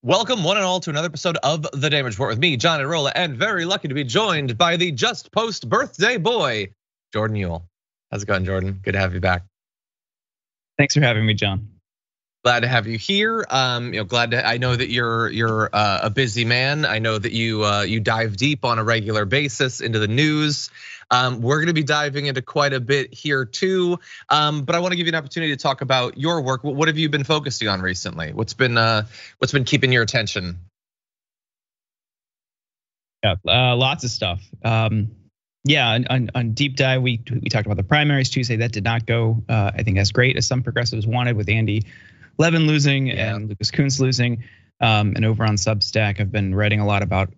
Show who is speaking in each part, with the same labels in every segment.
Speaker 1: Welcome one and all to another episode of The Damage Report with me, John Arola, and very lucky to be joined by the just post-birthday boy, Jordan Ewell. How's it going, Jordan? Good to have you back.
Speaker 2: Thanks for having me, John.
Speaker 1: Glad to have you here. I know that you're a busy man. I know that you dive deep on a regular basis into the news. We're going to be diving into quite a bit here too. But I want to give you an opportunity to talk about your work. What have you been focusing on recently? What's been keeping your attention?
Speaker 2: Yeah, lots of stuff. On Deep Dive, we talked about the primaries Tuesday. That did not go, I think, as great as some progressives wanted, with Andy Levin losing and Lucas Kunz losing. And over on Substack, I've been writing a lot about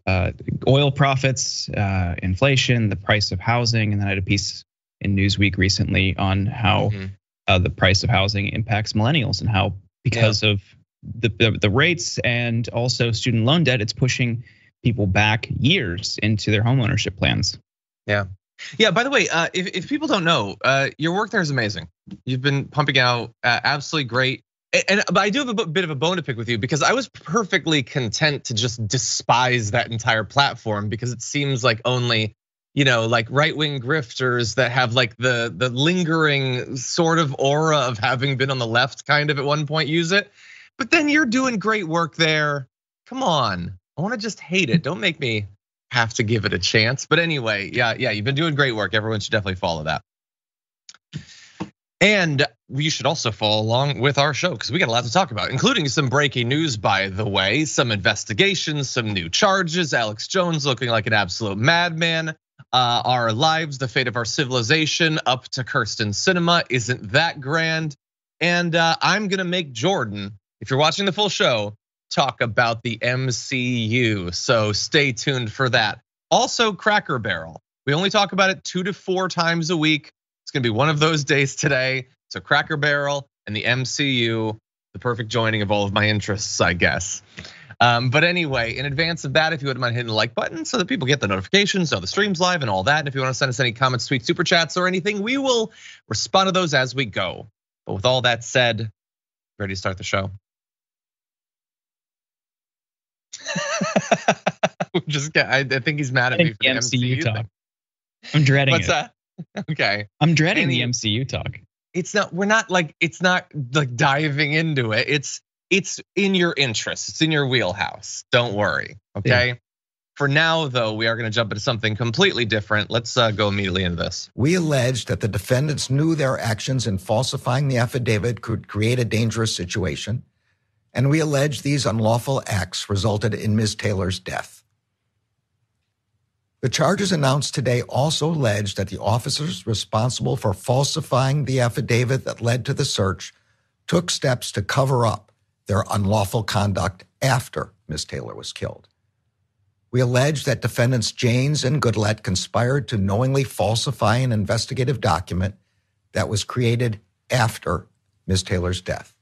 Speaker 2: oil profits, inflation, the price of housing, and then I had a piece in Newsweek recently on how the price of housing impacts millennials and how, because of the rates and also student loan debt, it's pushing people back years into their homeownership plans.
Speaker 1: Yeah. By the way, if people don't know, your work there is amazing. You've been pumping out absolutely great. But I do have a bit of a bone to pick with you, because I was perfectly content to just despise that entire platform, because it seems like only, like right-wing grifters that have like the lingering sort of aura of having been on the left kind of at one point use it. But then you're doing great work there. Come on, I want to just hate it. Don't make me have to give it a chance. But anyway, yeah, you've been doing great work. Everyone should definitely follow that. And you should also follow along with our show, because we got a lot to talk about, including some breaking news, by the way, some investigations, some new charges, Alex Jones looking like an absolute madman, our lives, the fate of our civilization, up to Kirsten Sinema, isn't that grand? And I'm gonna make Jordan, if you're watching the full show, talk about the MCU, so stay tuned for that. Also, Cracker Barrel, we only talk about it 2 to 4 times a week. It's gonna be one of those days today. So Cracker Barrel and the MCU, the perfect joining of all of my interests, I guess. But anyway, in advance of that, if you wouldn't mind hitting the like button so that people get the notifications, know the stream's live and all that. And if you want to send us any comments, tweets, super chats, or anything, we will respond to those as we go. But with all that said, ready to start the show? I think he's mad at me for the MCU talk.
Speaker 2: I'm dreading it.
Speaker 1: What's that? Okay.
Speaker 2: I'm dreading the MCU talk.
Speaker 1: It's not like diving into it. It's in your interest. It's in your wheelhouse. Don't worry, okay? Yeah. For now, though, we are gonna jump into something completely different. Let's go immediately into this.
Speaker 3: We allege that the defendants knew their actions in falsifying the affidavit could create a dangerous situation, and we allege these unlawful acts resulted in Ms. Taylor's death. The charges announced today also allege that the officers responsible for falsifying the affidavit that led to the search took steps to cover up their unlawful conduct after Ms. Taylor was killed. We allege that defendants Janes and Goodlett conspired to knowingly falsify an investigative document that was created after Ms. Taylor's death.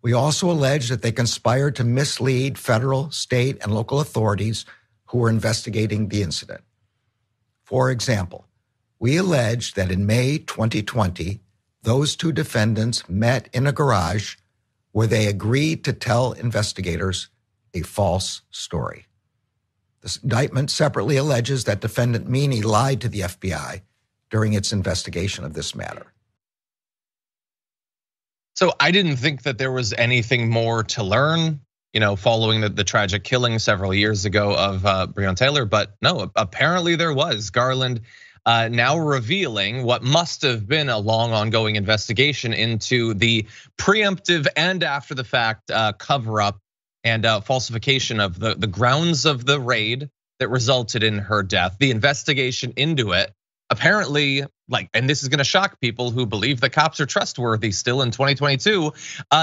Speaker 3: We also allege that they conspired to mislead federal, state, and local authorities who were investigating the incident. For example, we allege that in May 2020, those 2 defendants met in a garage where they agreed to tell investigators a false story. This indictment separately alleges that defendant Meany lied to the FBI during its investigation of this matter.
Speaker 1: So I didn't think that there was anything more to learn, following the tragic killing several years ago of Breonna Taylor, but no, apparently there was. Garland now revealing what must have been a long ongoing investigation into the preemptive and after the fact cover up and falsification of the grounds of the raid that resulted in her death. The investigation into it, apparently, and this is gonna shock people who believe that cops are trustworthy still in 2022.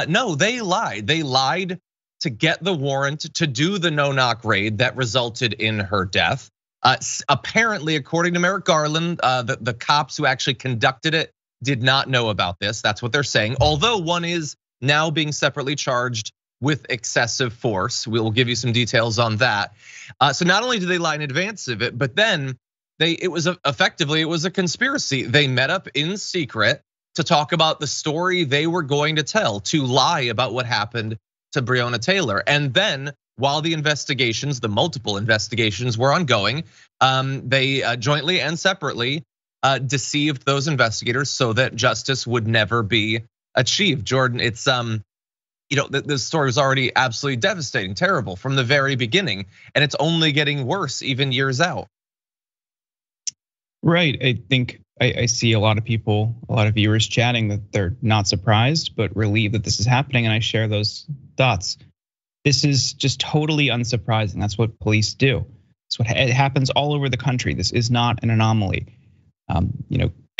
Speaker 1: No, they lied. They lied to get the warrant to do the no-knock raid that resulted in her death. Apparently, according to Merrick Garland, the cops who actually conducted it did not know about this. That's what they're saying. Although one is now being separately charged with excessive force. We'll give you some details on that. So not only did they lie in advance of it, but then it was a conspiracy. They met up in secret to talk about the story they were going to tell, to lie about what happened to Breonna Taylor. And then while the investigations, the multiple investigations were ongoing, they jointly and separately deceived those investigators so that justice would never be achieved. Jordan, it's this story was already absolutely devastating, terrible from the very beginning, and it's only getting worse even years out.
Speaker 2: Right. I think I see a lot of people, a lot of viewers chatting that they're not surprised, but relieved that this is happening. And I share those thoughts. This is just totally unsurprising. That's what police do. It's what it happens all over the country. This is not an anomaly.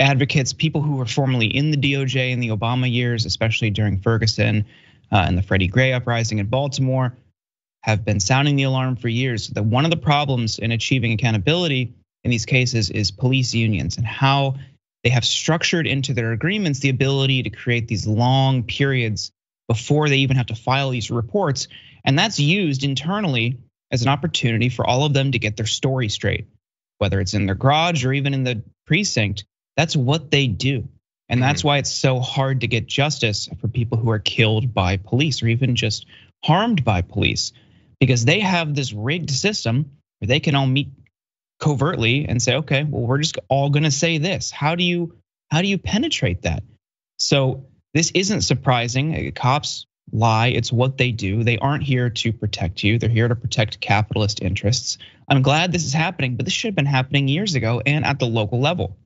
Speaker 2: Advocates, people who were formerly in the DOJ in the Obama years, especially during Ferguson and the Freddie Gray uprising in Baltimore, have been sounding the alarm for years that one of the problems in achieving accountability in these cases is police unions and how they have structured into their agreements the ability to create these long periods before they even have to file these reports. And that's used internally as an opportunity for all of them to get their story straight, whether it's in their garage or even in the precinct. That's what they do. And that's why it's so hard to get justice for people who are killed by police or even just harmed by police, because they have this rigged system where they can all meet covertly and say, okay, well, we're just all gonna say this. How do you penetrate that? So this isn't surprising. Cops lie, it's what they do. They aren't here to protect you. They're here to protect capitalist interests. I'm glad this is happening, but this should have been happening years ago and at the local level.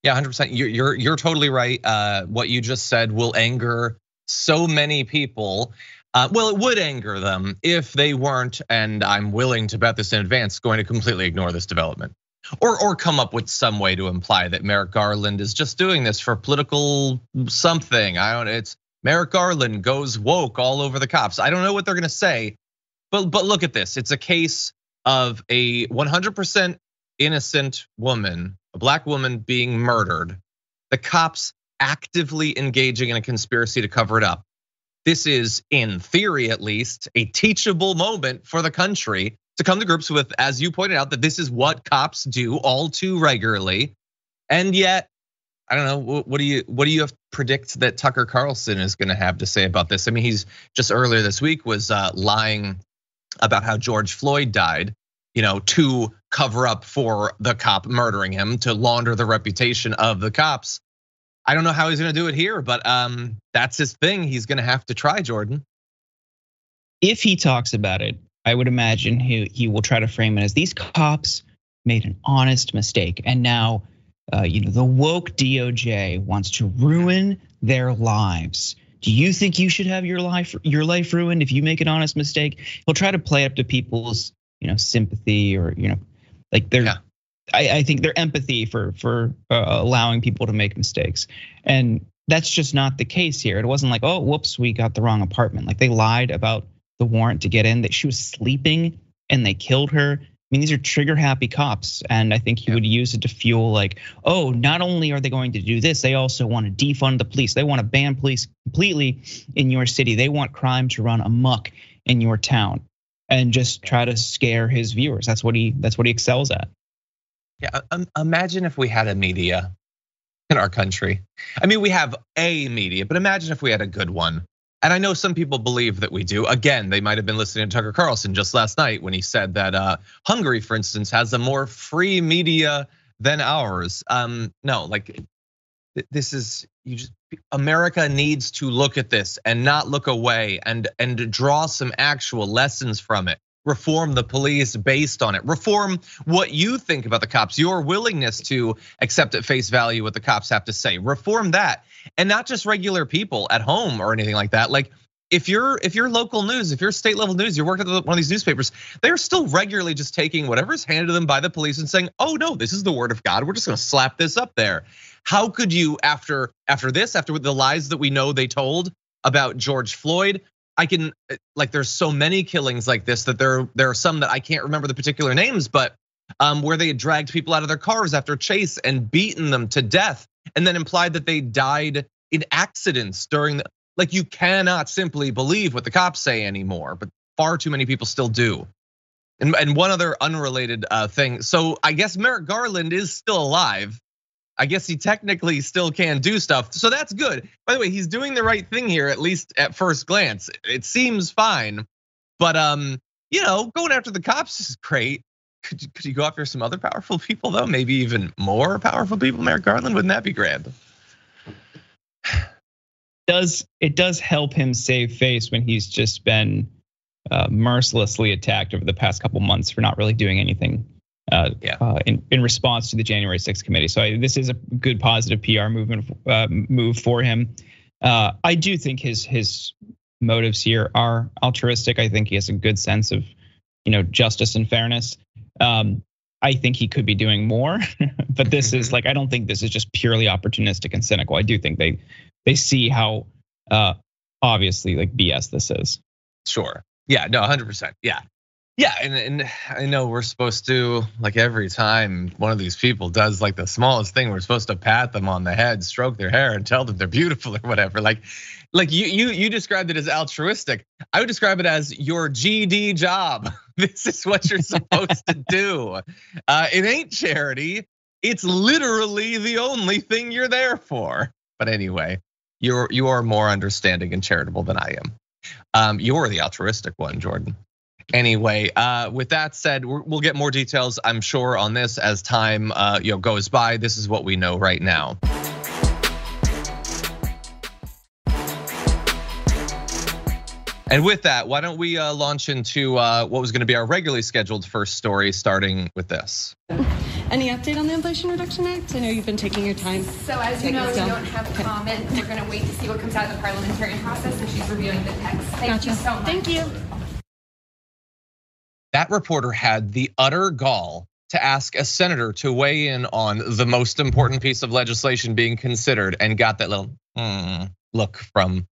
Speaker 1: Yeah, 100%. You're totally right. What you just said will anger so many people. Well, it would anger them if they weren't, and I'm willing to bet this in advance, going to completely ignore this development. Or come up with some way to imply that Merrick Garland is just doing this for political something. It's Merrick Garland goes woke all over the cops. I don't know what they're gonna say, but look at this. It's a case of a 100% innocent woman, a black woman being murdered. The cops actively engaging in a conspiracy to cover it up. This is, in theory at least, a teachable moment for the country to come to grips with, as you pointed out, that this is what cops do all too regularly. And yet, I don't know, what do you have to predict that Tucker Carlson is gonna have to say about this? I mean, he's just earlier this week was lying about how George Floyd died, to cover up for the cop murdering him, to launder the reputation of the cops. I don't know how he's gonna do it here, but that's his thing. He's gonna have to try, Jordan.
Speaker 2: If he talks about it, I would imagine he will try to frame it as these cops made an honest mistake, and now the woke DOJ wants to ruin their lives. Do you think you should have your life ruined if you make an honest mistake? He'll try to play up to people's sympathy or like their. Yeah. I think their empathy for allowing people to make mistakes, and that's just not the case here. It wasn't like, oh, whoops, we got the wrong apartment. Like they lied about the warrant to get in, that she was sleeping and they killed her. I mean, these are trigger happy cops, and I think he would use it to fuel like, oh, not only are they going to do this, they also want to defund the police. They want to ban police completely in your city. They want crime to run amok in your town, and just try to scare his viewers. That's what he excels at.
Speaker 1: Yeah, imagine if we had a media in our country. I mean, we have a media, but imagine if we had a good one. And I know some people believe that we do. Again, they might have been listening to Tucker Carlson just last night when he said that Hungary, for instance, has a more free media than ours. No, like this is America needs to look at this and not look away and draw some actual lessons from it. Reform the police based on it. Reform what you think about the cops, your willingness to accept at face value what the cops have to say. Reform that, and not just regular people at home or anything like that. Like if you're local news, if you're state level news, you're working at one of these newspapers, they're still regularly just taking whatever's handed to them by the police and saying, oh no, this is the word of God. We're just gonna slap this up there. How could you, after the lies that we know they told about George Floyd? There's so many killings like this that there are some that I can't remember the particular names, but where they had dragged people out of their cars after chase and beaten them to death, and then implied that they died in accidents during like you cannot simply believe what the cops say anymore, but far too many people still do. And one other unrelated thing. So I guess Merrick Garland is still alive. I guess he technically still can do stuff. So that's good. By the way, he's doing the right thing here, at least at first glance. It seems fine. But going after the cops is great. Could you go after some other powerful people though? Maybe even more powerful people, Merrick Garland? Wouldn't that be grand?
Speaker 2: It does help him save face when he's just been mercilessly attacked over the past couple months for not really doing anything in response to the January 6th committee. So this is a good positive PR move for him. I do think his motives here are altruistic. I think he has a good sense of justice and fairness. I think he could be doing more, but this is I don't think this is just purely opportunistic and cynical. I do think they see how obviously BS this is.
Speaker 1: Sure. Yeah, no, 100%. Yeah. Yeah, and I know we're supposed to, every time one of these people does the smallest thing, we're supposed to pat them on the head, stroke their hair, and tell them they're beautiful or whatever. You described it as altruistic. I would describe it as your GD job. This is what you're supposed to do. It ain't charity. It's literally the only thing you're there for. But anyway, you are more understanding and charitable than I am. You're the altruistic one, Jordan. Anyway, with that said, we'll get more details, I'm sure, on this as time goes by. This is what we know right now. And with that, why don't we launch into what was going to be our regularly scheduled first story, starting with this.
Speaker 4: Any update on the Inflation Reduction Act? I know you've been taking your time.
Speaker 5: So as you know, we don't have comment. We're going to wait to see what comes out of the parliamentary process, and she's reviewing the text. Thank you so much.
Speaker 4: Thank you.
Speaker 1: That reporter had the utter gall to ask a senator to weigh in on the most important piece of legislation being considered, and got that little look from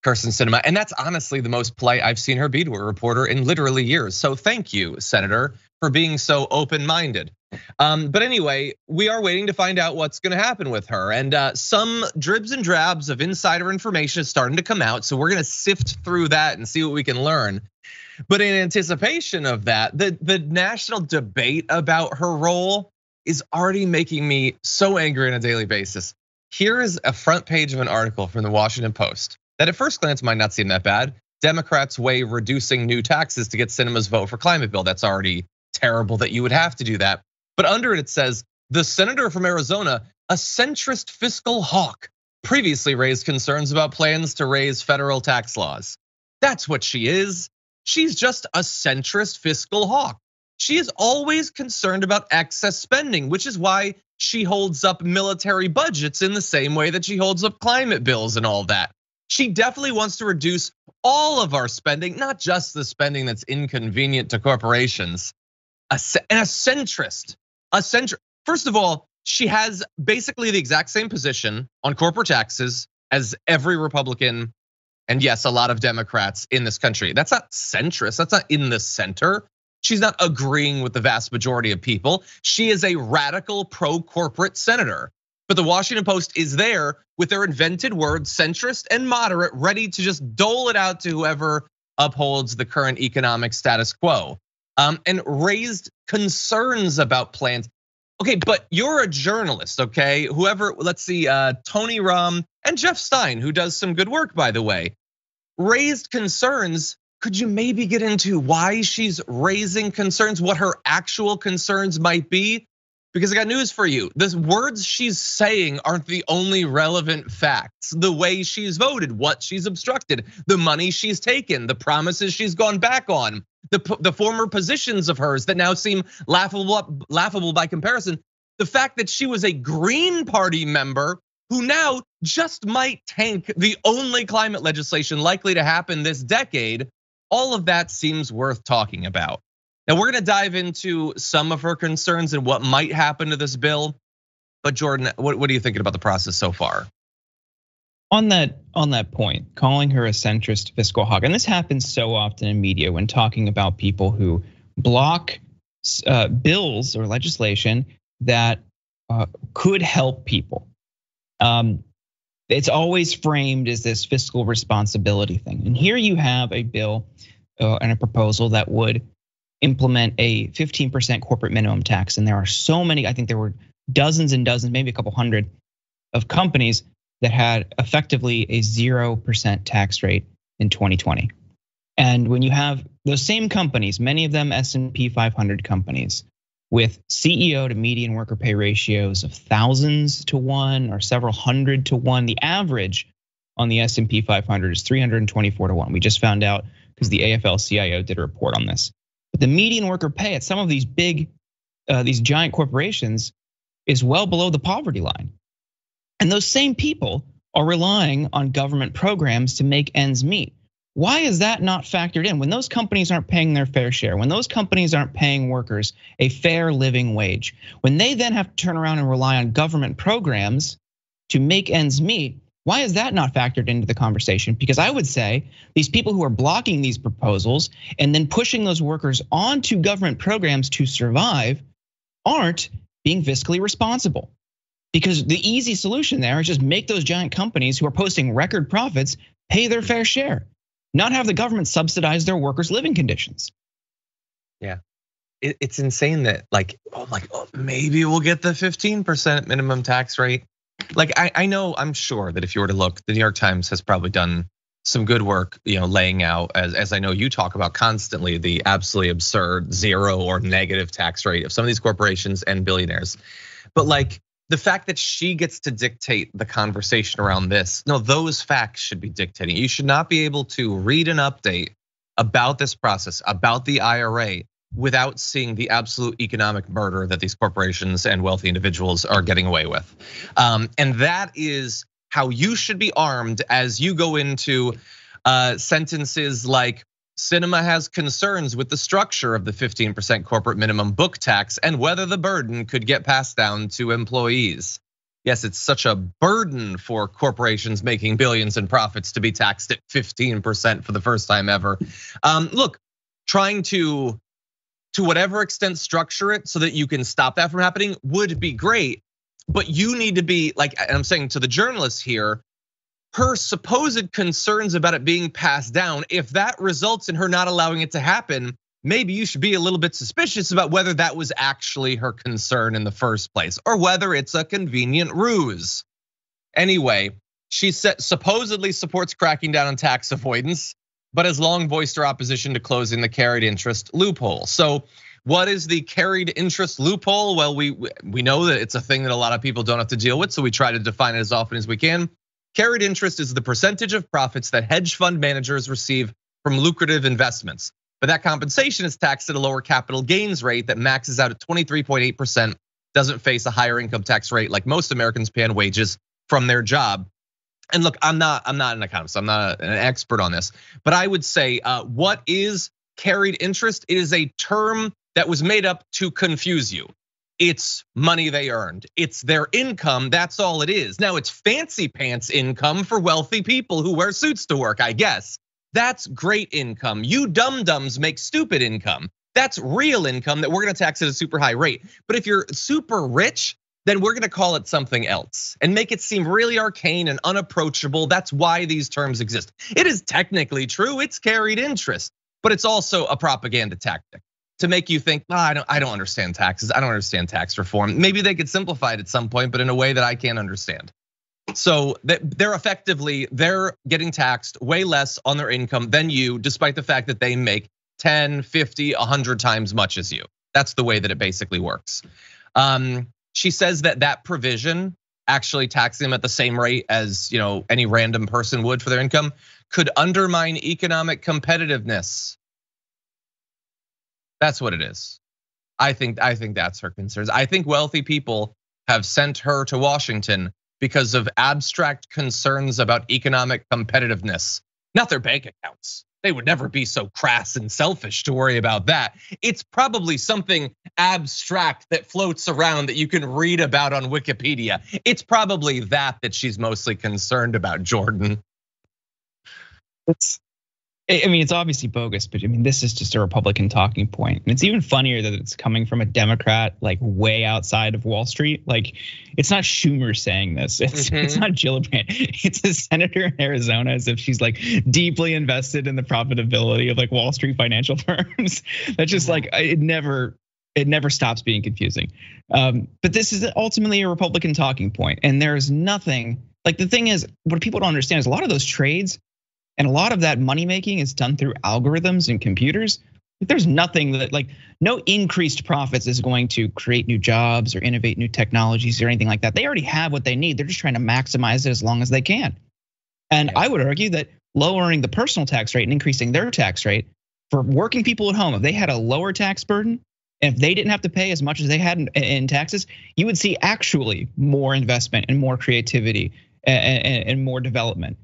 Speaker 1: Kirsten Sinema. And that's honestly the most polite I've seen her be to a reporter in literally years. So thank you, Senator, for being so open-minded. But anyway, we are waiting to find out what's gonna happen with her. And some dribs and drabs of insider information is starting to come out. So we're gonna sift through that and see what we can learn. But in anticipation of that, the national debate about her role is already making me so angry on a daily basis. Here is a front page of an article from the Washington Post that at first glance might not seem that bad. Democrats weigh reducing new taxes to get Sinema's vote for climate bill. That's already terrible that you would have to do that. But under it says, the senator from Arizona, a centrist fiscal hawk, previously raised concerns about plans to raise federal tax laws. That's what she is. She's just a centrist fiscal hawk. She is always concerned about excess spending, which is why she holds up military budgets in the same way that she holds up climate bills and all that. She definitely wants to reduce all of our spending, not just the spending that's inconvenient to corporations. And a centrist. First of all, she has basically the exact same position on corporate taxes as every Republican, and yes, a lot of Democrats in this country. That's not centrist, that's not in the center. She's not agreeing with the vast majority of people. She is a radical pro-corporate senator. But the Washington Post is there with their invented words, centrist and moderate, ready to just dole it out to whoever upholds the current economic status quo. And raised concerns about plans. Okay, but you're a journalist, okay? Whoever, let's see, Tony Rum and Jeff Stein, who does some good work, by the way, raised concerns. Could you maybe get into why she's raising concerns, what her actual concerns might be? Because I got news for you. The words she's saying aren't the only relevant facts. The way she's voted, what she's obstructed, the money she's taken, the promises she's gone back on, the former positions of hers that now seem laughable by comparison. The fact that she was a Green Party member who now just might tank the only climate legislation likely to happen this decade. All of that seems worth talking about. Now we're gonna dive into some of her concerns and what might happen to this bill. But Jordan, what are you thinking about the process so far?
Speaker 2: On that point, calling her a centrist fiscal hawk, and this happens so often in media when talking about people who block bills or legislation that could help people. It's always framed as this fiscal responsibility thing. And here you have a bill and a proposal that would implement a 15% corporate minimum tax. And there are so many, I think there were dozens and dozens, maybe a couple hundred of companies that had effectively a 0% tax rate in 2020. And when you have those same companies, many of them S&P 500 companies, with CEO to median worker pay ratios of thousands to one or several hundred to one, the average on the S&P 500 is 324 to one. We just found out because the AFL-CIO did a report on this. But the median worker pay at some of these big, these giant corporations is well below the poverty line. And those same people are relying on government programs to make ends meet. Why is that not factored in? When those companies aren't paying their fair share, when those companies aren't paying workers a fair living wage, when they then have to turn around and rely on government programs to make ends meet, why is that not factored into the conversation? Because I would say these people who are blocking these proposals and then pushing those workers onto government programs to survive aren't being fiscally responsible. Because the easy solution there is just make those giant companies who are posting record profits pay their fair share, not have the government subsidize their workers' living conditions.
Speaker 1: Yeah, it's insane that maybe we'll get the 15% minimum tax rate. Like I know, I'm sure that if you were to look, the New York Times has probably done some good work, laying out, as I know you talk about constantly, the absolutely absurd 0 or negative tax rate of some of these corporations and billionaires. But like the fact that she gets to dictate the conversation around this, no, those facts should be dictating. You should not be able to read an update about this process, about the IRA, without seeing the absolute economic murder that these corporations and wealthy individuals are getting away with. And that is how you should be armed as you go into sentences like, Sinema has concerns with the structure of the 15% corporate minimum book tax and whether the burden could get passed down to employees. Yes, it's such a burden for corporations making billions in profits to be taxed at 15% for the first time ever. Look, trying to whatever extent structure it so that you can stop that from happening would be great. But you need to be like, and I'm saying to the journalists here, her supposed concerns about it being passed down, if that results in her not allowing it to happen, maybe you should be a little bit suspicious about whether that was actually her concern in the first place or whether it's a convenient ruse. Anyway, she supposedly supports cracking down on tax avoidance, but has long voiced her opposition to closing the carried interest loophole. So what is the carried interest loophole? Well, we know that it's a thing that a lot of people don't have to deal with, so we try to define it as often as we can. Carried interest is the percentage of profits that hedge fund managers receive from lucrative investments. But that compensation is taxed at a lower capital gains rate that maxes out at 23.8%, doesn't face a higher income tax rate like most Americans pay on wages from their job. And look, I'm not an economist, I'm not an expert on this, but I would say what is carried interest? It is a term that was made up to confuse you. It's money they earned. It's their income, that's all it is. Now it's fancy pants income for wealthy people who wear suits to work, I guess. That's great income. You dum-dums make stupid income. That's real income that we're gonna tax at a super high rate. But if you're super rich, then we're gonna call it something else and make it seem really arcane and unapproachable. That's why these terms exist. It is technically true, it's carried interest, but it's also a propaganda tactic to make you think, I don't understand taxes. I don't understand tax reform. Maybe they could simplify it at some point, but in a way that I can't understand. So they're getting taxed way less on their income than you, despite the fact that they make 10, 50, 100 times much as you. That's the way that it basically works. She says that provision, actually taxing them at the same rate as any random person would for their income, could undermine economic competitiveness. That's what it is. I think that's her concerns. I think wealthy people have sent her to Washington because of abstract concerns about economic competitiveness, not their bank accounts. They would never be so crass and selfish to worry about that. It's probably something abstract that floats around that you can read about on Wikipedia. It's probably that she's mostly concerned about, Jordan.
Speaker 2: It's obviously bogus, but this is just a Republican talking point. And it's even funnier that it's coming from a Democrat like way outside of Wall Street. Like it's not Schumer saying this. It's not Gillibrand. It's a senator in Arizona, as if she's like deeply invested in the profitability of like Wall Street financial firms. That's just like it never It never stops being confusing. But this is ultimately a Republican talking point. And there's nothing, like the thing is, what people don't understand is a lot of those trades and a lot of that money making is done through algorithms and computers. There's nothing that, like, no increased profits is going to create new jobs or innovate new technologies or anything like that. They already have what they need. They're just trying to maximize it as long as they can. And I would argue that lowering the personal tax rate and increasing their tax rate for working people at home, if they had a lower tax burden, and if they didn't have to pay as much as they had in taxes, you would see actually more investment and more creativity and more development.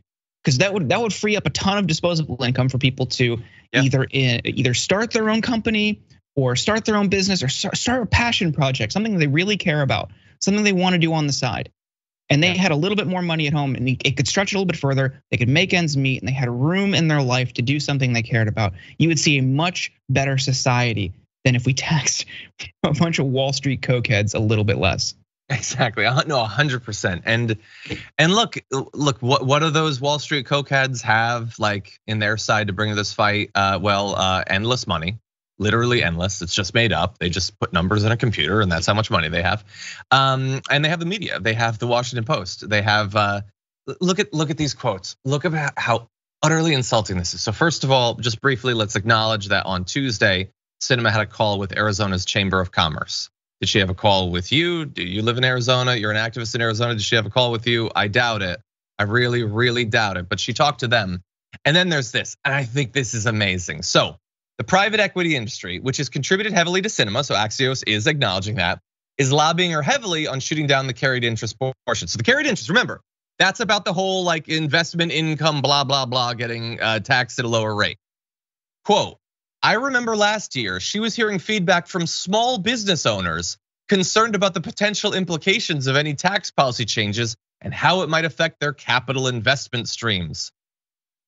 Speaker 2: Because that would free up a ton of disposable income for people to either start their own company or start their own business or start a passion project, something they really care about, something they want to do on the side. And they had a little bit more money at home, and it could stretch it a little bit further. They could make ends meet, and they had room in their life to do something they cared about. You would see a much better society than if we taxed a bunch of Wall Street cokeheads a little bit less.
Speaker 1: Exactly, no, 100%. And look, what do those Wall Street cokeheads have like in their side to bring to this fight? Endless money, literally endless. It's just made up. They just put numbers in a computer, and that's how much money they have. And they have the media. They have the Washington Post. They have look at these quotes. Look at how utterly insulting this is. So first of all, just briefly, let's acknowledge that on Tuesday, Sinema had a call with Arizona's Chamber of Commerce. Did she have a call with you? Do you live in Arizona? You're an activist in Arizona. Did she have a call with you? I doubt it. I really, really doubt it. But she talked to them. And then there's this, and I think this is amazing. So the private equity industry, which has contributed heavily to Sinema, so Axios is acknowledging that, is lobbying her heavily on shooting down the carried interest portion. So the carried interest, remember, that's about the whole like investment income, blah, blah, blah, getting taxed at a lower rate. Quote, I remember last year, she was hearing feedback from small business owners concerned about the potential implications of any tax policy changes and how it might affect their capital investment streams.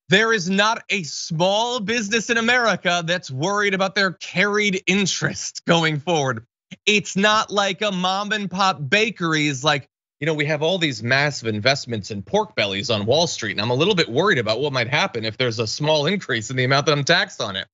Speaker 1: There is not a small business in America that's worried about their carried interest going forward. It's not like a mom and pop bakery is like, we have all these massive investments in pork bellies on Wall Street, and I'm a little bit worried about what might happen if there's a small increase in the amount that I'm taxed on it.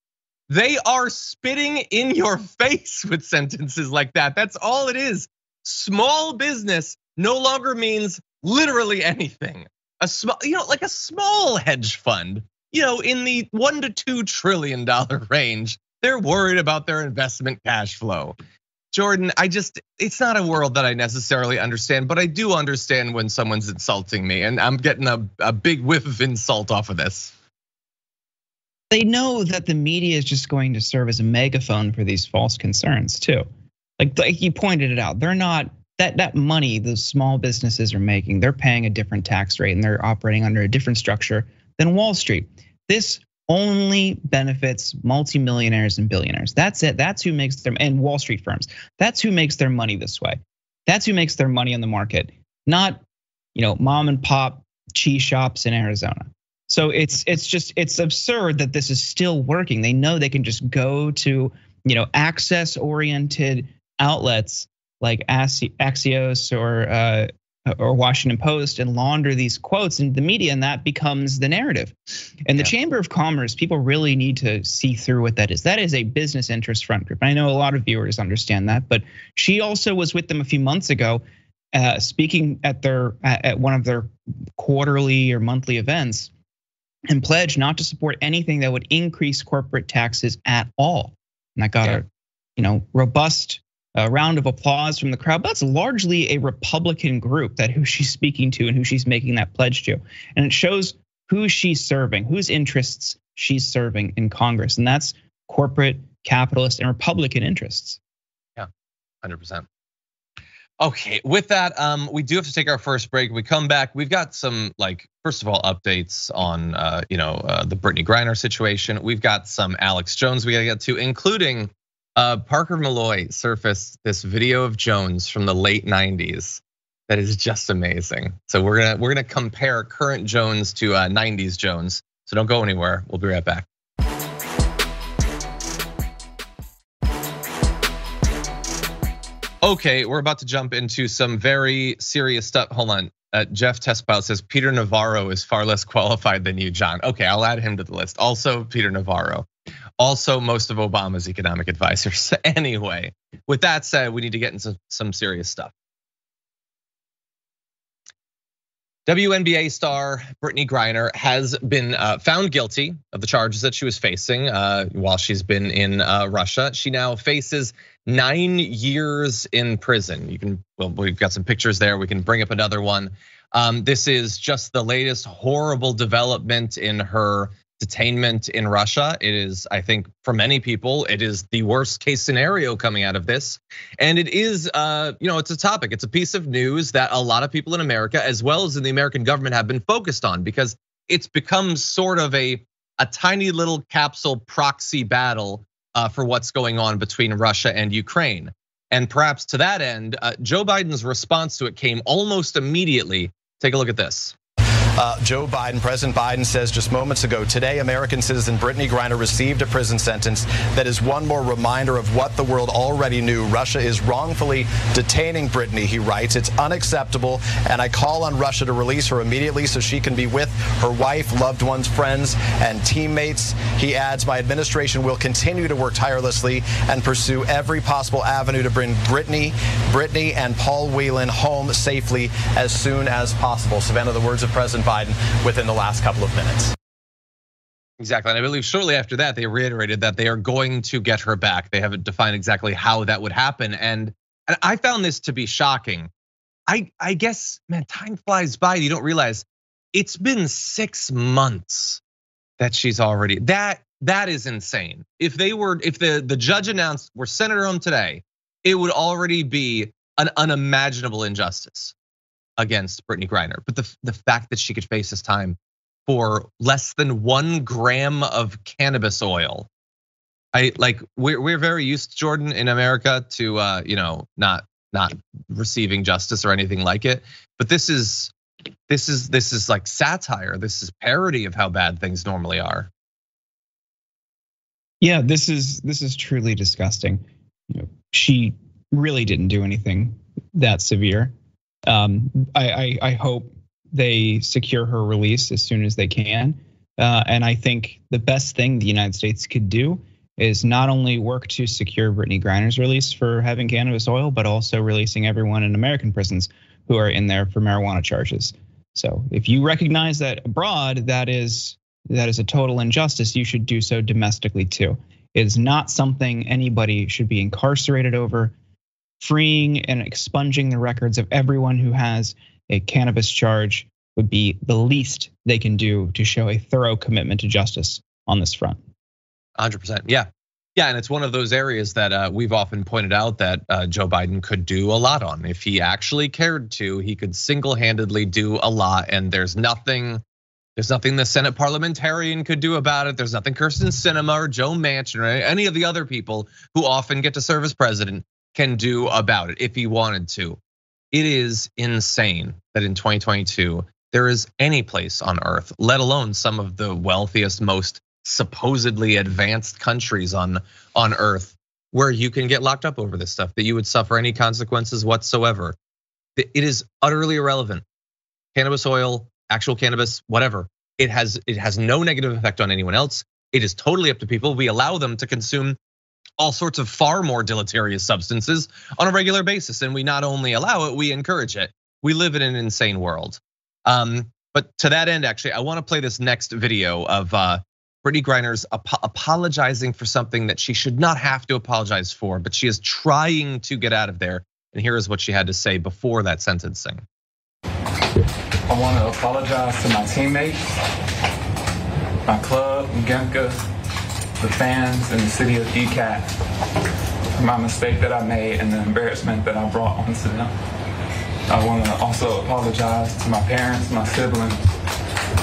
Speaker 1: They are spitting in your face with sentences like that. That's all it is. Small business no longer means literally anything. A small, like a small hedge fund, in the $1 to $2 trillion range, they're worried about their investment cash flow. Jordan, it's not a world that I necessarily understand, but I do understand when someone's insulting me, and I'm getting a big whiff of insult off of this.
Speaker 2: They know that the media is just going to serve as a megaphone for these false concerns too. Like you pointed it out, they're not that money the small businesses are making, they're paying a different tax rate and they're operating under a different structure than Wall Street. This only benefits multimillionaires and billionaires. That's it. That's who makes them, and Wall Street firms. That's who makes their money this way. That's who makes their money on the market, not mom and pop cheese shops in Arizona. So it's absurd that this is still working. They know they can just go to access-oriented outlets like Axios or Washington Post and launder these quotes into the media, and that becomes the narrative. And the Chamber of Commerce, people really need to see through what that is. That is a business interest front group. I know a lot of viewers understand that, but she also was with them a few months ago, speaking at one of their quarterly or monthly events, and pledged not to support anything that would increase corporate taxes at all. And I got a robust round of applause from the crowd. But that's largely a Republican group who she's speaking to and who she's making that pledge to. And it shows who she's serving, whose interests she's serving in Congress. And that's corporate, capitalist, and Republican interests.
Speaker 1: Yeah, 100%. Okay, with that, we do have to take our first break. We come back, we've got some first of all, updates on the Brittney Griner situation. We've got some Alex Jones we gotta get to, including Parker Malloy surfaced this video of Jones from the late 90s that is just amazing. So we're gonna compare current Jones to 90s Jones. So don't go anywhere. We'll be right back. Okay, we're about to jump into some very serious stuff. Hold on. Jeff Tespile says Peter Navarro is far less qualified than you, John. Okay, I'll add him to the list. Also, Peter Navarro. Also, most of Obama's economic advisors. Anyway, with that said, we need to get into some serious stuff. WNBA star Brittney Griner has been found guilty of the charges that she was facing while she's been in Russia. She now faces 9 years in prison. We've got some pictures there. We can bring up another one. This is just the latest horrible development in her detainment in Russia. It is, I think, for many people, it is the worst case scenario coming out of this. And it is, it's a topic. It's a piece of news that a lot of people in America, as well as in the American government, have been focused on because it's become sort of a tiny little capsule proxy battle for what's going on between Russia and Ukraine. And perhaps to that end, Joe Biden's response to it came almost immediately. Take a look at this.
Speaker 6: President Biden says just moments ago, today, American citizen Brittney Griner received a prison sentence that is one more reminder of what the world already knew. Russia is wrongfully detaining Brittney, he writes. It's unacceptable, and I call on Russia to release her immediately so she can be with her wife, loved ones, friends, and teammates. He adds, my administration will continue to work tirelessly and pursue every possible avenue to bring Brittney and Paul Whelan home safely as soon as possible. Savannah, the words of President Biden within the last couple of minutes.
Speaker 1: Exactly, and I believe shortly after that, they reiterated that they are going to get her back. They haven't defined exactly how that would happen, and I found this to be shocking. I guess, man, time flies by. You don't realize it's been 6 months that she's already, that is insane. If the judge announced we're sending her home today, it would already be an unimaginable injustice against Brittney Griner. But the fact that she could face this time for less than 1 gram of cannabis oil, we're very used, Jordan, in America to not receiving justice or anything like it. But this is like satire. This is parody of how bad things normally are.
Speaker 2: Yeah, this is truly disgusting. She really didn't do anything that severe. I hope they secure her release as soon as they can. And I think the best thing the United States could do is not only work to secure Brittney Griner's release for having cannabis oil, but also releasing everyone in American prisons who are in there for marijuana charges. So if you recognize that abroad, that is a total injustice, you should do so domestically too. It is not something anybody should be incarcerated over. Freeing and expunging the records of everyone who has a cannabis charge would be the least they can do to show a thorough commitment to justice on this front.
Speaker 1: 100%, yeah, and it's one of those areas that we've often pointed out that Joe Biden could do a lot on. If he actually cared to, he could single-handedly do a lot, and there's nothing the Senate parliamentarian could do about it. There's nothing Kirsten Sinema or Joe Manchin or any of the other people who often get to serve as president can do about it if he wanted to. It is insane that in 2022, there is any place on earth, let alone some of the wealthiest, most supposedly advanced countries on earth, where you can get locked up over this stuff, that you would suffer any consequences whatsoever. It is utterly irrelevant. Cannabis oil, actual cannabis, whatever. It has no negative effect on anyone else. It is totally up to people. We allow them to consume all sorts of far more deleterious substances on a regular basis. And we not only allow it, we encourage it. We live in an insane world. But to that end, actually, I wanna play this next video of Brittney Griner's apologizing for something that she should not have to apologize for, but she is trying to get out of there. And here is what she had to say before that sentencing.
Speaker 7: I wanna apologize to my teammates, my club, Gemka, the fans, and the city of DCAT for my mistake that I made and the embarrassment that I brought onto them. I want to also apologize to my parents, my siblings,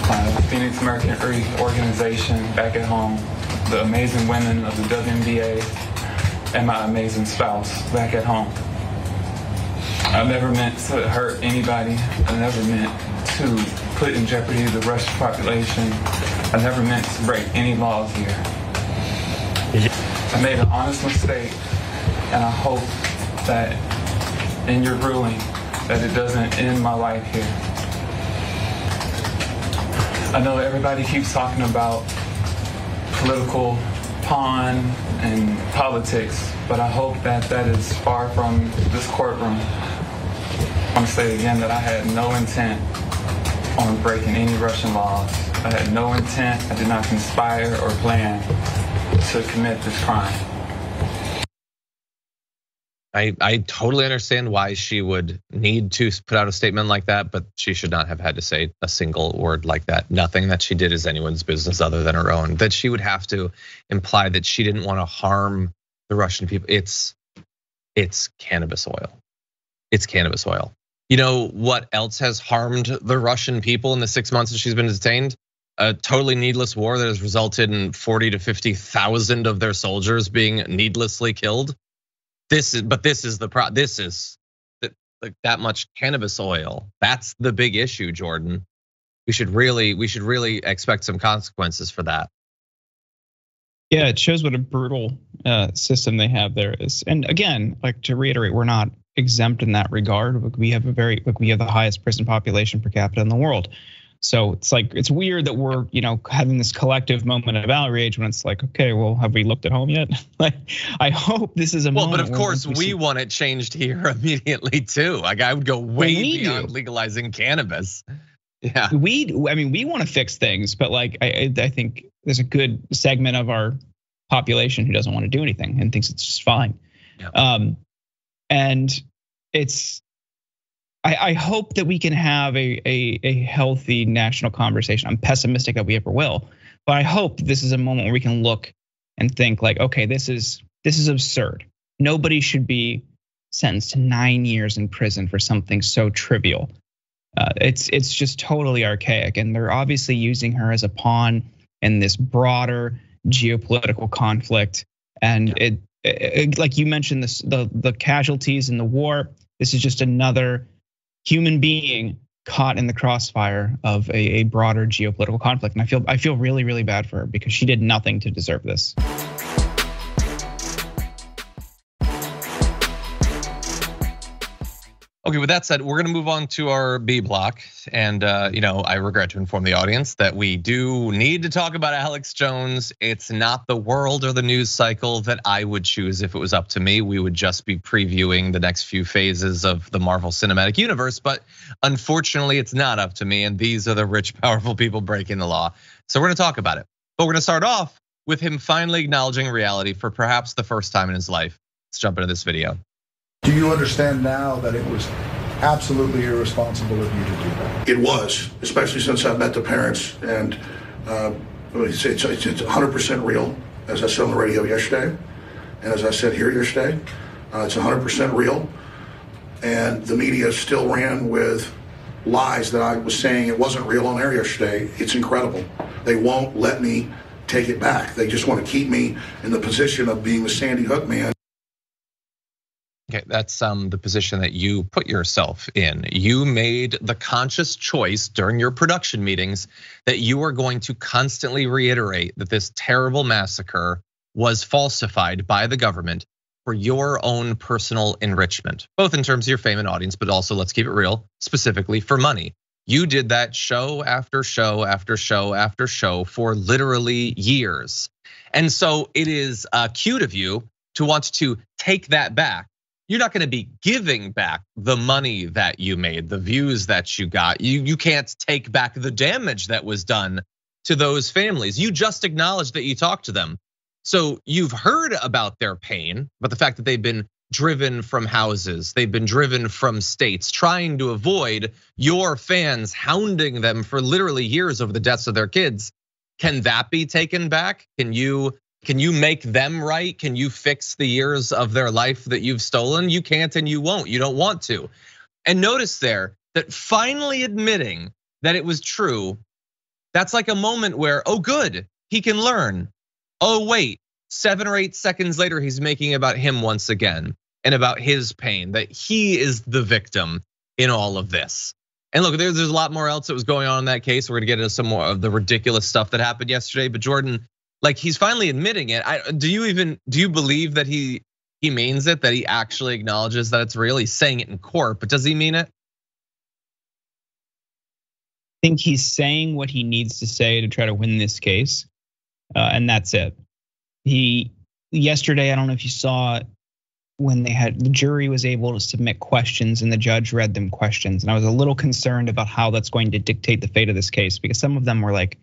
Speaker 7: my Phoenix Mercury organization back at home, the amazing women of the WNBA, and my amazing spouse back at home. I never meant to hurt anybody. I never meant to put in jeopardy the Russian population. I never meant to break any laws here. I made an honest mistake, and I hope that in your ruling that it doesn't end my life here. I know everybody keeps talking about political pawn in politics, but I hope that that is far from this courtroom. I want to say again that I had no intent on breaking any Russian laws. I had no intent, I did not conspire or plan to commit this crime.
Speaker 1: I totally understand why she would need to put out a statement like that, but she should not have had to say a single word like that. Nothing that she did is anyone's business other than her own. That she would have to imply that she didn't want to harm the Russian people. It's cannabis oil. It's cannabis oil. You know what else has harmed the Russian people in the 6 months that she's been detained? A totally needless war that has resulted in 40 to 50,000 of their soldiers being needlessly killed. This is like that much cannabis oil. That's the big issue, Jordan. We should really expect some consequences for that.
Speaker 2: Yeah, it shows what a brutal system they have there is. And again, like to reiterate, we're not exempt in that regard. We have the highest prison population per capita in the world. So it's weird that we're having this collective moment of outrage when it's like, okay, well, have we looked at home yet? Like, I hope this is a moment.
Speaker 1: Well, but of course we want it changed here immediately too. Like I would go way beyond legalizing cannabis. Yeah,
Speaker 2: we want to fix things, but like I think there's a good segment of our population who doesn't want to do anything and thinks it's just fine. Yeah. And I hope that we can have a healthy national conversation. I'm pessimistic that we ever will, but I hope this is a moment where we can look and think like, okay, this is absurd. Nobody should be sentenced to 9 years in prison for something so trivial. It's just totally archaic, and they're obviously using her as a pawn in this broader geopolitical conflict. And it like you mentioned, the casualties in the war. This is just another human being caught in the crossfire of a broader geopolitical conflict. And I feel really, really bad for her because she did nothing to deserve this.
Speaker 1: Okay, with that said, we're gonna move on to our B block. And I regret to inform the audience that we do need to talk about Alex Jones. It's not the world or the news cycle that I would choose if it was up to me. We would just be previewing the next few phases of the Marvel Cinematic Universe, but unfortunately it's not up to me, and these are the rich, powerful people breaking the law. So we're gonna talk about it. But we're gonna start off with him finally acknowledging reality for perhaps the first time in his life. Let's jump into this video.
Speaker 8: Do you understand now that it was absolutely irresponsible of you to do that?
Speaker 9: It was, especially since I've met the parents, and it's 100% real, as I said on the radio yesterday, and as I said here yesterday, it's 100% real, and the media still ran with lies that I was saying it wasn't real on air yesterday. It's incredible. They won't let me take it back. They just want to keep me in the position of being the Sandy Hook man.
Speaker 1: Okay, that's the position that you put yourself in. You made the conscious choice during your production meetings that you are going to constantly reiterate that this terrible massacre was falsified by the government for your own personal enrichment, both in terms of your fame and audience, but also, let's keep it real, specifically for money. You did that show after show after show after show for literally years. And so it is cute of you to want to take that back. You're not gonna be giving back the money that you made, the views that you got. You can't take back the damage that was done to those families. You just acknowledged that you talked to them. So you've heard about their pain, but the fact that they've been driven from houses, they've been driven from states, trying to avoid your fans hounding them for literally years over the deaths of their kids. Can that be taken back? Can you make them right? Can you fix the years of their life that you've stolen? You can't and you won't. You don't want to. And notice there that finally admitting that it was true, that's like a moment where, oh good, he can learn. Oh wait, 7 or 8 seconds later, he's making about him once again and about his pain, that he is the victim in all of this. And look, there's a lot more else that was going on in that case. We're gonna get into some more of the ridiculous stuff that happened yesterday. But Jordan, like he's finally admitting it. Do you believe that he means it, that he actually acknowledges that it's real? He's saying it in court, but does he mean it?
Speaker 2: I think he's saying what he needs to say to try to win this case, and that's it. Yesterday, I don't know if you saw when the jury was able to submit questions and the judge read them questions. And I was a little concerned about how that's going to dictate the fate of this case, because some of them were like,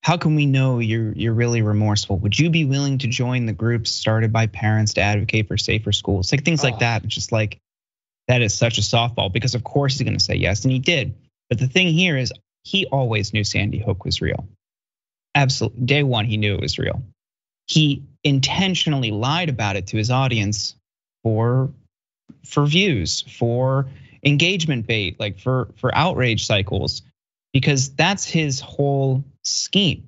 Speaker 2: how can we know you're really remorseful? Would you be willing to join the groups started by parents to advocate for safer schools? Like things like that. It's just like, that is such a softball, because of course he's gonna say yes, and he did. But the thing here is he always knew Sandy Hook was real. Absolutely, day one he knew it was real. He intentionally lied about it to his audience for views, for engagement bait, like for outrage cycles, because that's his whole scheme.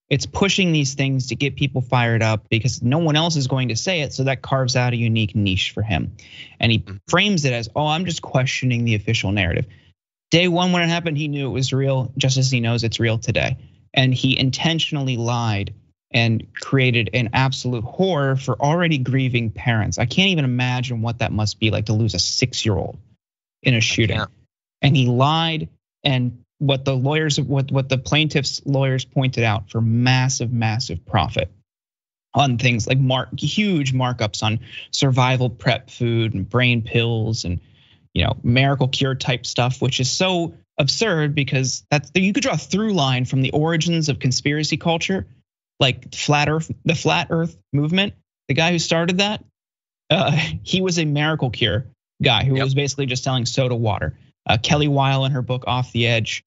Speaker 2: It's pushing these things to get people fired up because no one else is going to say it, so that carves out a unique niche for him. And he frames it as, oh, I'm just questioning the official narrative. Day one when it happened, he knew it was real, just as he knows it's real today. And he intentionally lied and created an absolute horror for already grieving parents. I can't even imagine what that must be like to lose a 6-year-old in a shooting. Yeah. And he lied, and what the plaintiff's lawyers pointed out for massive profit on things like huge markups on survival prep food and brain pills and miracle cure type stuff, which is so absurd because you could draw a through line from the origins of conspiracy culture, like the flat earth movement. The guy who started that, he was a miracle cure guy who was basically just selling soda water. Kelly Weil in her book Off the Edge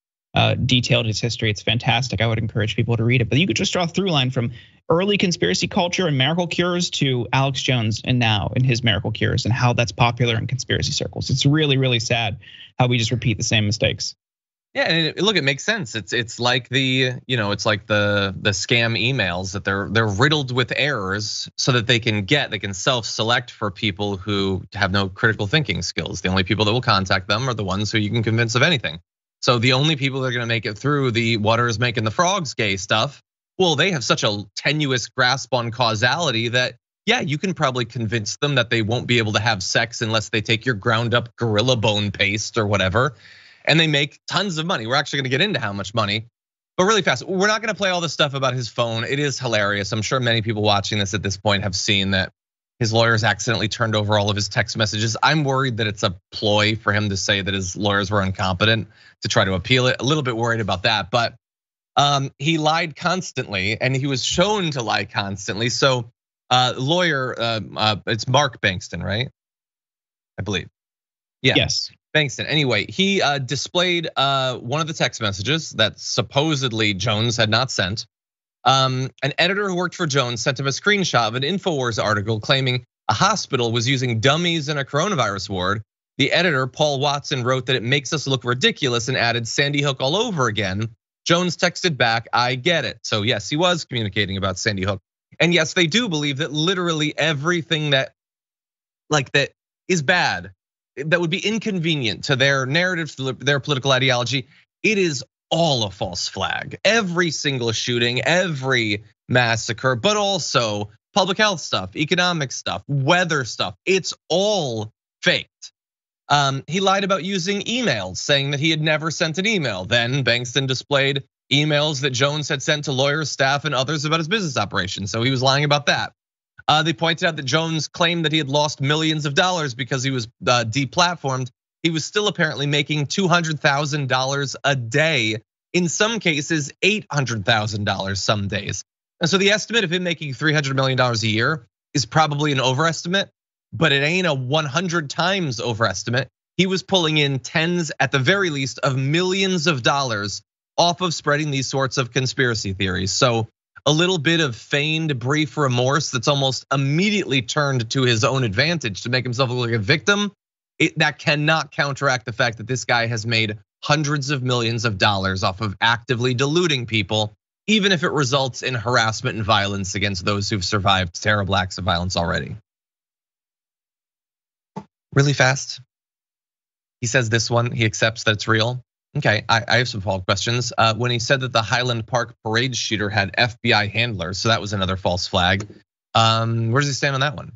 Speaker 2: detailed his history. It's fantastic. I would encourage people to read it. But you could just draw a through line from early conspiracy culture and miracle cures to Alex Jones and now in his miracle cures and how that's popular in conspiracy circles. It's really, really sad how we just repeat the same mistakes.
Speaker 1: Yeah, and look, it makes sense. It's like the scam emails that they're riddled with errors so that they can self-select for people who have no critical thinking skills. The only people that will contact them are the ones who you can convince of anything. So the only people that are gonna make it through the water is making the frogs gay stuff, well, they have such a tenuous grasp on causality that yeah, you can probably convince them that they won't be able to have sex unless they take your ground up gorilla bone paste or whatever. And they make tons of money. We're actually gonna get into how much money, but really fast. We're not gonna play all this stuff about his phone. It is hilarious. I'm sure many people watching this at this point have seen that his lawyers accidentally turned over all of his text messages. I'm worried that it's a ploy for him to say that his lawyers were incompetent to try to appeal it. A little bit worried about that, but he lied constantly and he was shown to lie constantly. So lawyer, it's Mark Bankston, right? I believe. Yeah.
Speaker 2: Yes.
Speaker 1: Bankston. Anyway, he displayed one of the text messages that supposedly Jones had not sent. An editor who worked for Jones sent him a screenshot of an InfoWars article claiming a hospital was using dummies in a coronavirus ward. The editor, Paul Watson, wrote that it makes us look ridiculous and added Sandy Hook all over again. Jones texted back, I get it. So yes, he was communicating about Sandy Hook. And yes, they do believe that literally everything that is bad, that would be inconvenient to their narrative, to their political ideology, it is all a false flag. Every single shooting, every massacre, but also public health stuff, economic stuff, weather stuff, it's all faked. He lied about using emails, saying that he had never sent an email. Then Bankston displayed emails that Jones had sent to lawyers, staff, and others about his business operations. So he was lying about that. They pointed out that Jones claimed that he had lost millions of dollars because he was deplatformed. He was still apparently making $200,000 a day. In some cases, $800,000 some days. And so the estimate of him making $300 million a year is probably an overestimate, but it ain't a 100 times overestimate. He was pulling in tens, at the very least, of millions of dollars off of spreading these sorts of conspiracy theories. So a little bit of feigned brief remorse that's almost immediately turned to his own advantage to make himself look like a victim. That cannot counteract the fact that this guy has made hundreds of millions of dollars off of actively deluding people, even if it results in harassment and violence against those who've survived terrible acts of violence already. Really fast. He says this one, he accepts that it's real. Okay, I have some follow-up questions. When he said that the Highland Park parade shooter had FBI handlers, so that was another false flag. Where does he stand on that one?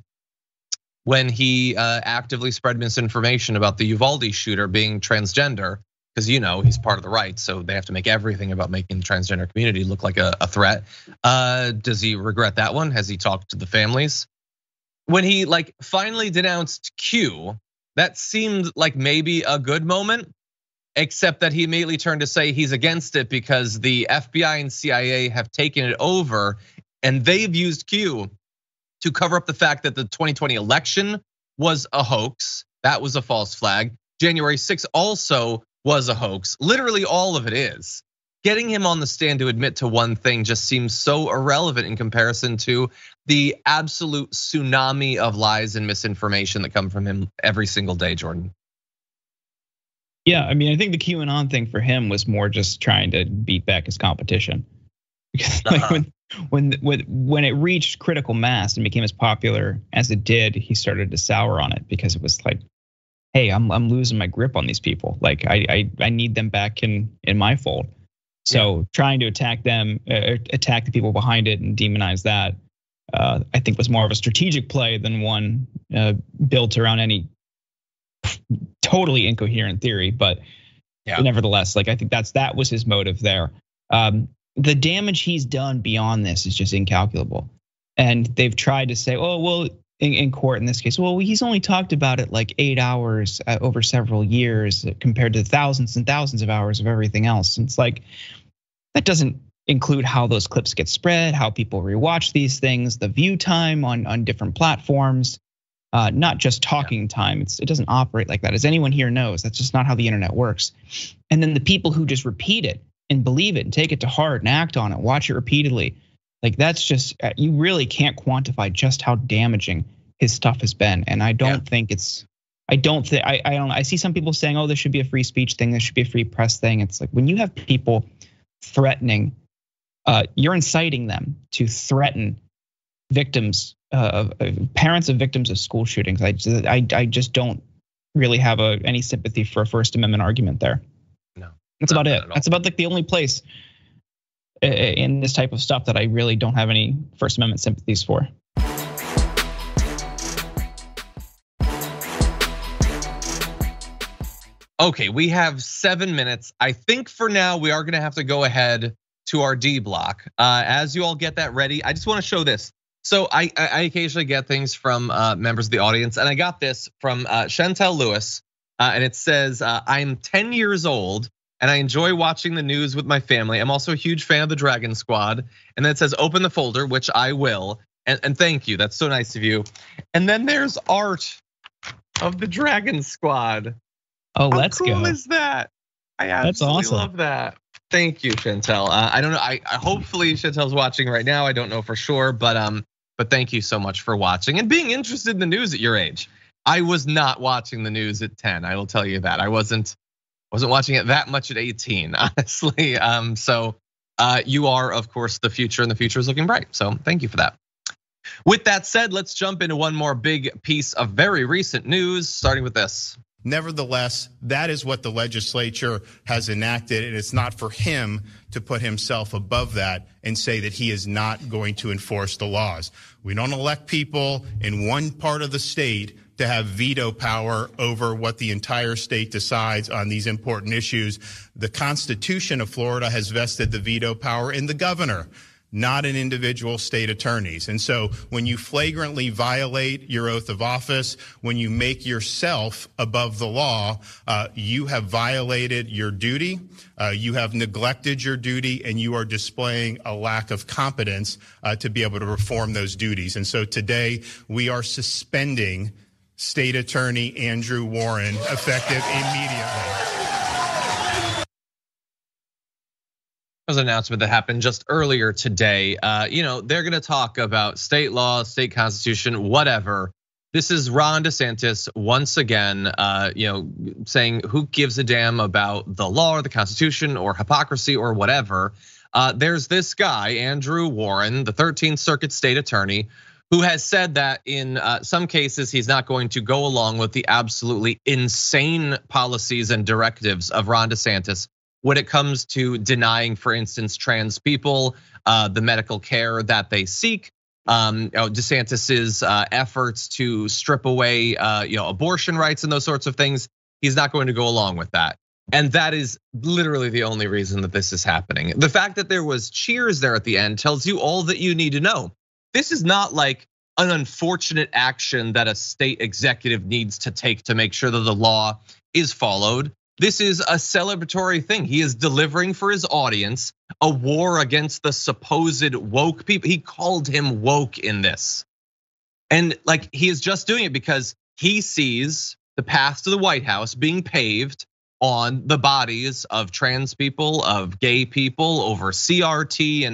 Speaker 1: When he actively spread misinformation about the Uvalde shooter being transgender, because he's part of the right, so they have to make everything about making the transgender community look like a threat. Does he regret that one? Has he talked to the families? When he finally denounced Q, that seemed like maybe a good moment, except that he immediately turned to say he's against it because the FBI and CIA have taken it over, and they've used Q to cover up the fact that the 2020 election was a hoax. That was a false flag. January 6th also was a hoax. Literally all of it is. Getting him on the stand to admit to one thing just seems so irrelevant in comparison to the absolute tsunami of lies and misinformation that come from him every single day, Jordan.
Speaker 2: Yeah, I mean, I think the QAnon thing for him was more just trying to beat back his competition. Because when it reached critical mass and became as popular as it did, he started to sour on it because it was like, hey, I'm losing my grip on these people. Like I need them back in my fold. So trying to attack them, attack the people behind it and demonize that, I think was more of a strategic play than one built around any totally incoherent theory. But nevertheless, I think that was his motive there. The damage he's done beyond this is just incalculable. And they've tried to say, oh, well, in court in this case, well, he's only talked about it 8 hours over several years compared to thousands and thousands of hours of everything else. And it's that doesn't include how those clips get spread, how people rewatch these things, the view time on different platforms, not just talking time. It doesn't operate like that. As anyone here knows, that's just not how the internet works. And then the people who just repeat it and believe it and take it to heart and act on it, watch it repeatedly. That's just, you really can't quantify just how damaging his stuff has been. And I don't think I see some people saying, oh, there should be a free speech thing, there should be a free press thing. It's like when you have people threatening, you're inciting them to threaten victims, parents of victims of school shootings. I just don't really have any sympathy for a First Amendment argument there.
Speaker 1: No,
Speaker 2: that's about it. That's about the only place in this type of stuff that I really don't have any First Amendment sympathies for.
Speaker 1: Okay, we have 7 minutes. I think for now we are gonna have to go ahead to our D block. As you all get that ready, I just wanna show this. So I occasionally get things from members of the audience, and I got this from Chantel Lewis, and it says, I'm 10 years old, and I enjoy watching the news with my family. I'm also a huge fan of the Dragon Squad. And then it says, open the folder, which I will. And thank you, that's so nice of you. And then there's art of the Dragon Squad.
Speaker 2: Oh, let's go.
Speaker 1: How cool is that? I absolutely love that. Thank you, Chantel. I don't know, I hopefully Chantel's watching right now. I don't know for sure, but thank you so much for watching and being interested in the news at your age. I was not watching the news at 10, I will tell you that. I wasn't watching it that much at 18, honestly. So you are, of course, the future, and the future is looking bright. So thank you for that. With that said, let's jump into one more big piece of very recent news, starting with this.
Speaker 10: Nevertheless, that is what the legislature has enacted, and it's not for him to put himself above that and say that he is not going to enforce the laws. We don't elect people in one part of the state to have veto power over what the entire state decides on these important issues. The Constitution of Florida has vested the veto power in the governor, not in individual state attorneys. And so when you flagrantly violate your oath of office, when you make yourself above the law, you have violated your duty, you have neglected your duty, and you are displaying a lack of competence to be able to perform those duties. And so today we are suspending State Attorney Andrew Warren effective immediately.
Speaker 1: Was an announcement that happened just earlier today. They're gonna talk about state law, state constitution, whatever. This is Ron Desantis once again, saying who gives a damn about the law or the Constitution or hypocrisy or whatever. There's this guy, Andrew Warren, the 13th Circuit State Attorney, who has said that in some cases he's not going to go along with the absolutely insane policies and directives of Ron DeSantis when it comes to denying, for instance, trans people the medical care that they seek. DeSantis's efforts to strip away abortion rights and those sorts of things. He's not going to go along with that. And that is literally the only reason that this is happening. The fact that there was cheers there at the end tells you all that you need to know. This is not like an unfortunate action that a state executive needs to take to make sure that the law is followed. This is a celebratory thing. He is delivering for his audience a war against the supposed woke people. He called him woke in this. And like, he is just doing it because he sees the path to the White House being paved on the bodies of trans people, of gay people, over CRT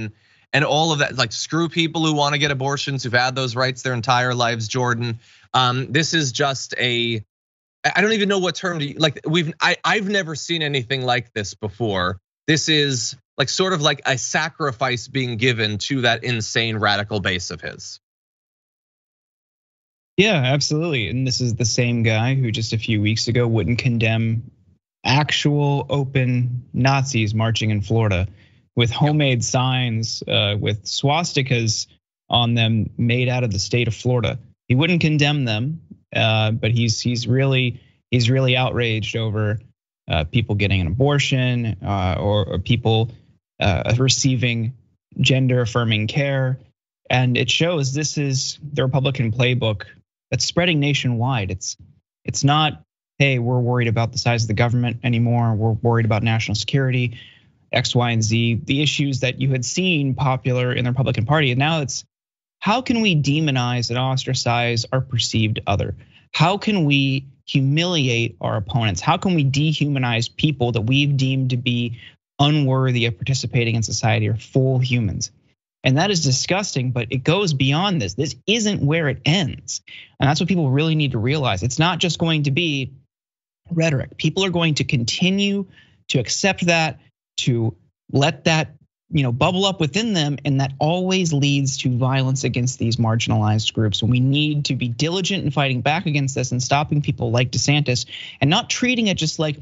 Speaker 1: and all of that. Like, screw people who want to get abortions, who've had those rights their entire lives, Jordan. This is just I don't even know what term to, like, I've never seen anything like this before. This is like sort of like a sacrifice being given to that insane radical base of his.
Speaker 2: Yeah, absolutely. And this is the same guy who just a few weeks ago wouldn't condemn actual open Nazis marching in Florida with homemade signs with swastikas on them made out of the state of Florida. He wouldn't condemn them, but he's really outraged over people getting an abortion or people receiving gender affirming care. And it shows this is the Republican playbook that's spreading nationwide. It's not, hey, we're worried about the size of the government anymore. We're worried about national security, X, Y, and Z, the issues that you had seen popular in the Republican Party. And now it's, how can we demonize and ostracize our perceived other? How can we humiliate our opponents? How can we dehumanize people that we've deemed to be unworthy of participating in society or full humans? And that is disgusting, but it goes beyond this. This isn't where it ends. And that's what people really need to realize. It's not just going to be rhetoric. People are going to continue to accept that, to let that bubble up within them, and that always leads to violence against these marginalized groups. And we need to be diligent in fighting back against this and stopping people like Desantis and not treating it just like,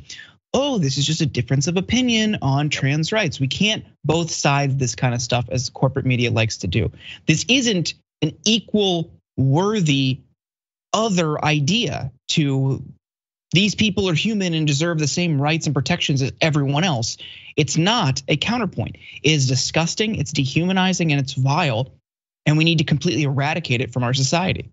Speaker 2: oh, this is just a difference of opinion on trans rights. We can't both sides this kind of stuff as corporate media likes to do. This isn't an equal, worthy other idea to these people are human and deserve the same rights and protections as everyone else. It's not a counterpoint. It is disgusting, it's dehumanizing, and it's vile. And we need to completely eradicate it from our society.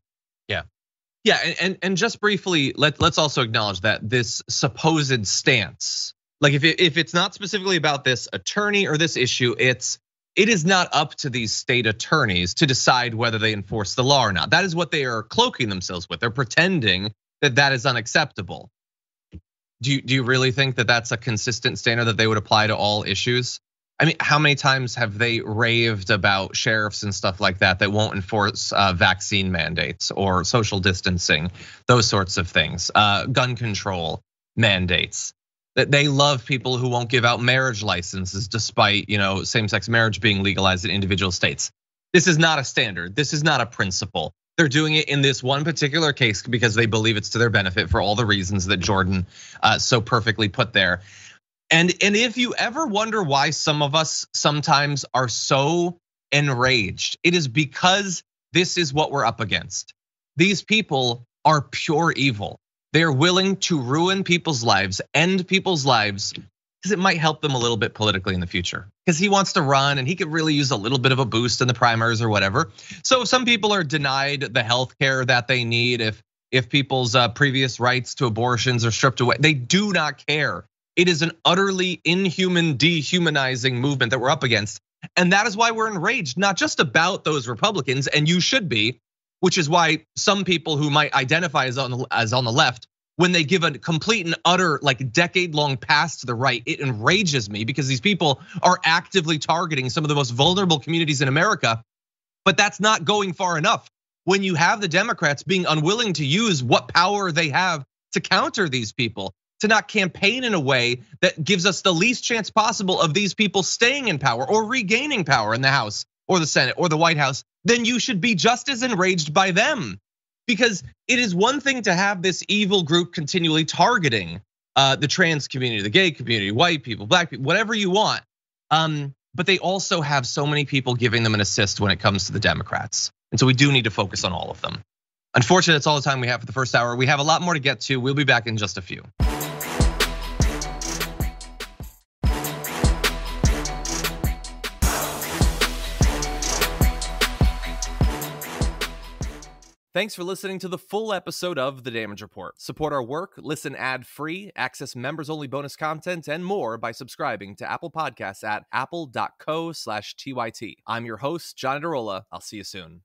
Speaker 1: Yeah, and just briefly, let's also acknowledge that this supposed stance, like if it's not specifically about this attorney or this issue, it is not up to these state attorneys to decide whether they enforce the law or not. That is what they are cloaking themselves with. They're pretending that is unacceptable. Do you really think that that's a consistent standard that they would apply to all issues? I mean, how many times have they raved about sheriffs and stuff like that won't enforce vaccine mandates or social distancing, those sorts of things, gun control mandates? That they love people who won't give out marriage licenses despite same-sex marriage being legalized in individual states. This is not a standard. This is not a principle. They're doing it in this one particular case because they believe it's to their benefit for all the reasons that Jordan so perfectly put there. And if you ever wonder why some of us sometimes are so enraged, it is because this is what we're up against. These people are pure evil. They're willing to ruin people's lives, end people's lives, because it might help them a little bit politically in the future. Because he wants to run and he could really use a little bit of a boost in the primaries or whatever. So if some people are denied the health care that they need, if people's previous rights to abortions are stripped away, they do not care. It is an utterly inhuman, dehumanizing movement that we're up against. And that is why we're enraged, not just about those Republicans, and you should be, which is why some people who might identify as on the left, when they give a complete and utter like decade-long pass to the right, it enrages me because these people are actively targeting some of the most vulnerable communities in America. But that's not going far enough. When you have the Democrats being unwilling to use what power they have to counter these people, to not campaign in a way that gives us the least chance possible of these people staying in power or regaining power in the House or the Senate or the White House, then you should be just as enraged by them. Because it is one thing to have this evil group continually targeting the trans community, the gay community, white people, black people, whatever you want. But they also have so many people giving them an assist when it comes to the Democrats. And so we do need to focus on all of them. Unfortunately, that's all the time we have for the first hour. We have a lot more to get to. We'll be back in just a few.
Speaker 11: Thanks for listening to the full episode of The Damage Report. Support our work, listen ad-free, access members-only bonus content, and more by subscribing to Apple Podcasts at apple.co/TYT. I'm your host, Johnny DeRolla. I'll see you soon.